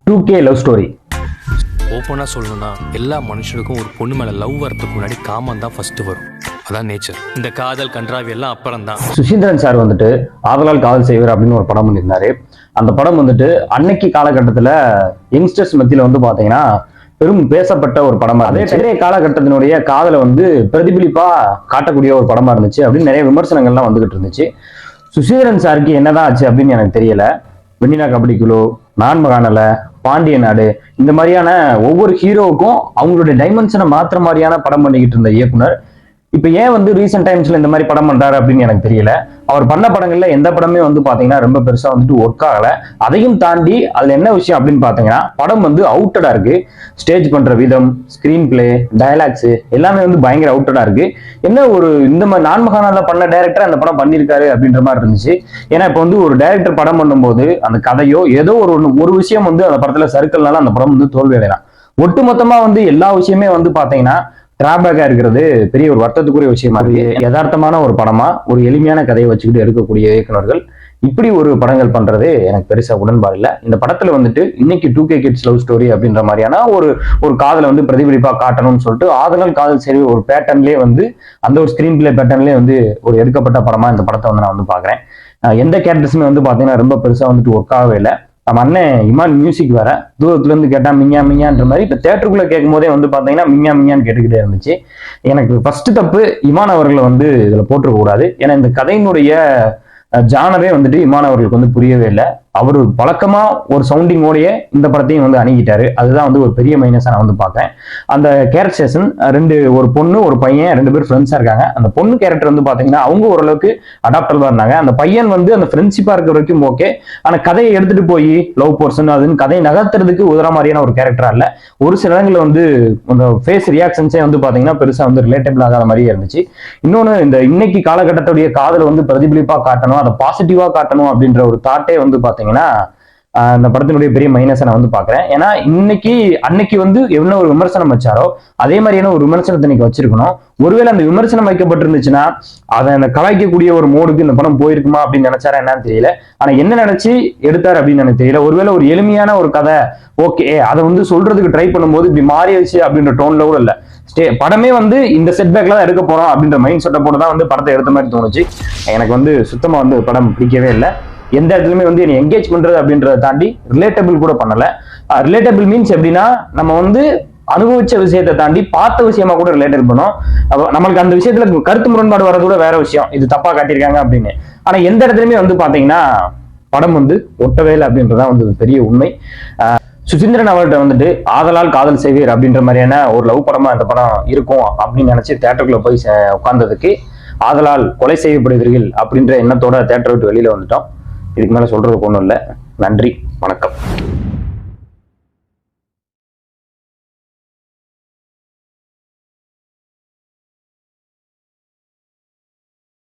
2K love story. ஓப்பனாக சொல்லணும்னா எல்லா மனுஷனுக்கும் ஒரு பொண்ணு மேலே லவ் வரதுக்கு முன்னாடி காமன் தான் ஃபர்ஸ்ட் வரும். அதான் நேச்சர். இந்த காதல் கன்றாவி எல்லாம் அப்புறம் தான். சுசீந்திரன் சார் வந்துட்டு ஆதலால் காதல் செய்வர் அப்படின்னு ஒரு படம் பண்ணியிருந்தாரு. அந்த படம் வந்துட்டு அன்னைக்கு காலகட்டத்தில் யங்ஸ்டர்ஸ் மத்தியில் வந்து பார்த்தீங்கன்னா பெரும் பேசப்பட்ட ஒரு படமா, அதே நிறைய காலகட்டத்தினுடைய காதலை வந்து பிரதிபலிப்பா காட்டக்கூடிய ஒரு படமா இருந்துச்சு அப்படின்னு நிறைய விமர்சனங்கள்லாம் வந்துகிட்டு இருந்துச்சு. சுசீந்திரன் சாருக்கு என்னதான் ஆச்சு அப்படின்னு எனக்கு தெரியல. வெண்ணிலா கபடி குழு, நான் மகாநல, பாண்டிய நாடு, இந்த மாதிரியான ஒவ்வொரு ஹீரோவுக்கும் அவங்களுடைய டைமென்ஷனை மாத்திர மாதிரியான படம் பண்ணிக்கிட்டு இருந்த இயக்குனர் இப்ப ஏன் வந்து ரீசெண்ட் டைம்ஸ்ல இந்த மாதிரி படம் பண்றாரு அப்படின்னு எனக்கு தெரியல. அவர் பண்ண படங்கள்ல எந்த படமே வந்து பாத்தீங்கன்னா ரொம்ப பெருசா வந்துட்டு ஒர்க் ஆகல. அதையும் தாண்டி அதுல என்ன விஷயம் அப்படின்னு பாத்தீங்கன்னா படம் வந்து அவுட்டடா இருக்கு. ஸ்டேஜ் பண்ற விதம், ஸ்கிரீன் பிளே, டயலாக்ஸ் எல்லாமே வந்து பயங்கர அவுட்டடா இருக்கு. என்ன ஒரு இந்த மாதிரி நான் மகாநாள்ல பண்ண டைரக்டர் அந்த படம் பண்ணியிருக்காரு அப்படின்ற மாதிரி இருந்துச்சு. ஏன்னா இப்ப வந்து ஒரு டைரக்டர் படம் பண்ணும்போது அந்த கதையோ ஏதோ ஒரு விஷயம் வந்து அந்த படத்துல சர்க்கிள்னால அந்த படம் வந்து தோல்வி அடையலாம். ஒட்டுமொத்தமா வந்து எல்லா விஷயமே வந்து பாத்தீங்கன்னா டிராபேக்கா இருக்கிறது பெரிய ஒரு வருத்தத்துக்குரிய விஷயமா இருக்கு. யதார்த்தமான ஒரு படமா ஒரு எளிமையான கதையை வச்சுக்கிட்டு இருக்கக்கூடிய இயக்குனர்கள் இப்படி ஒரு படங்கள் பண்றது எனக்கு பெருசா உடன்பாடு இல்லை. இந்த படத்துல வந்துட்டு இன்னைக்கு 2K கிட்ஸ் லவ் ஸ்டோரி அப்படின்ற மாதிரியான ஒரு காதலை வந்து பிரதிபலிப்பா காட்டணும்னு சொல்லிட்டு ஆதலால் காதல் சரி ஒரு பேட்டர்ன்லேயே வந்து அந்த ஒரு ஸ்கிரீன் பிளே பேட்டர்ன்லேயே வந்து ஒரு எடுக்கப்பட்ட படமா இந்த படத்தை வந்து நான் வந்து பாக்குறேன். எந்த கேரக்டர்ஸுமே வந்து பாத்தீங்கன்னா ரொம்ப பெருசா வந்துட்டு ஒர்க் ஆகவே இல்லை. நம்ம அண்ணன் இமான் மியூசிக் வேற தூரத்துல இருந்து கேட்டா மிங்கா மிங்கான்ற மாதிரி இப்ப தேட்டருக்குள்ள கேட்கும் போதே வந்து பாத்தீங்கன்னா மிங்கா மிங்கான்னு கேட்டுக்கிட்டே இருந்துச்சு. எனக்கு ஃபர்ஸ்ட் தப்பு இமான் அவர்களை வந்து இதுல போட்டுக்க கூடாது. ஏன்னா இந்த கதையினுடைய ஜானரே வந்துட்டு இமான் அவர்களுக்கு வந்து புரியவே இல்லை. அவர் பழக்கமா ஒரு சவுண்டிங்கோடைய இந்த படத்தையும் வந்து அணுகிட்டாரு. அதுதான் வந்து ஒரு பெரிய மைனஸா நான் வந்து பார்த்தேன். அந்த கேரக்டர்ஸேஷன் ஒரு பொண்ணு ஒரு பையன் 2 பேர் ஃப்ரெண்ட்ஸா இருக்காங்க. அந்த பொண்ணு கேரக்டர் வந்து பாத்தீங்கன்னா அவங்க ஓரளவுக்கு அடாப்டபிளா இருந்தாங்க. அந்த பையன் வந்து அந்த ஃப்ரெண்ட்ஷிப்பா இருக்கிற வரைக்கும் ஓகே. ஆனா கதையை எடுத்துட்டு போய் லவ் போர்ஷன் அதுன்னு கதையை நகர்த்துறதுக்கு உதற மாதிரியான ஒரு கேரக்டரா இல்ல. ஒரு சில இடங்கள்ல வந்து அந்த ஃபேஸ் ரியாக்ஷன்ஸே வந்து பாத்தீங்கன்னா பெருசா வந்து ரிலேட்டபிள் ஆகாத மாதிரியே இருந்துச்சு. இன்னொன்னு இந்த இன்னைக்கு காலகட்டத்துடைய காதலை வந்து பிரதிபலிப்பா காட்டணும், அதை பாசிட்டிவா காட்டணும் அப்படின்ற ஒரு தாட்டே வந்து பாத்தீங்கன்னா இந்த படத்தினுடைய பெரிய மைனஸை நான் வந்து பாக்குறேன். ஏன்னா அன்னைக்கு வந்து என்ன ஒரு விமர்சனம் வச்சாரோ அதே மாதிரியான ஒரு விமர்சனத்தை இன்னைக்கு வச்சிருக்கணும். ஒருவேளை அந்த விமர்சனம் வைக்கப்பட்டிருந்துச்சுன்னா அதை அந்த கலாய்க்கக்கூடிய ஒரு மோடுக்கு இந்த படம் போயிருக்குமா அப்படின்னு நினைச்சாரா என்னன்னு தெரியல. ஆனா என்ன நினைச்சு எடுத்தாரு அப்படின்னு எனக்கு தெரியல. ஒருவேளை ஒரு எளிமையான ஒரு கதை ஓகே அதை வந்து சொல்றதுக்கு ட்ரை பண்ணும்போது இப்படி மாறிடுச்சு அப்படின்ற டோன்ல கூட இல்ல. படமே வந்து இந்த செட்பேக்ல தான் எடுக்க போறோம் அப்படின்ற மைண்ட் செட்டை போட்டு தான் வந்து படத்தை எடுத்த மாதிரி தோணுச்சு. எனக்கு வந்து சுத்தமா வந்து படம் பிடிக்கவே இல்லை. எந்த இடத்துலயுமே வந்து என்னை என்கேஜ் பண்றது அப்படின்றத தாண்டி ரிலேட்டபிள் கூட பண்ணல. ரிலேட்டபிள் மீன்ஸ் எப்படின்னா நம்ம வந்து அனுபவிச்ச விஷயத்தை தாண்டி பார்த்த விஷயமா கூட ரிலேட்டட் பண்ணும். நம்மளுக்கு அந்த விஷயத்துல கருத்து முரண்பாடு வர்றது கூட வேற விஷயம், இது தப்பா காட்டியிருக்காங்க அப்படின்னு. ஆனா எந்த இடத்துலயுமே வந்து பாத்தீங்கன்னா படம் வந்து ஒட்டவே இல்லை அப்படின்றதான் வந்து பெரிய உண்மை. சுசீந்திரன் அவர்கிட்ட வந்துட்டு ஆதலால் காதல் செய்வீர் அப்படின்ற மாதிரியான ஒரு லவ் படமா இந்த படம் இருக்கும் அப்படின்னு நினைச்சு தேட்டருக்குள்ள போய் உட்கார்ந்ததுக்கு ஆதலால் கொலை செய்யப்படுவீர்கள் அப்படின்ற எண்ணத்தோட தேட்டரை விட்டு வெளியில வந்துட்டோம். இதுக்கு மேல சொல்றதுக்கு ஒண்ணும் இல்லை. நன்றி, வணக்கம்.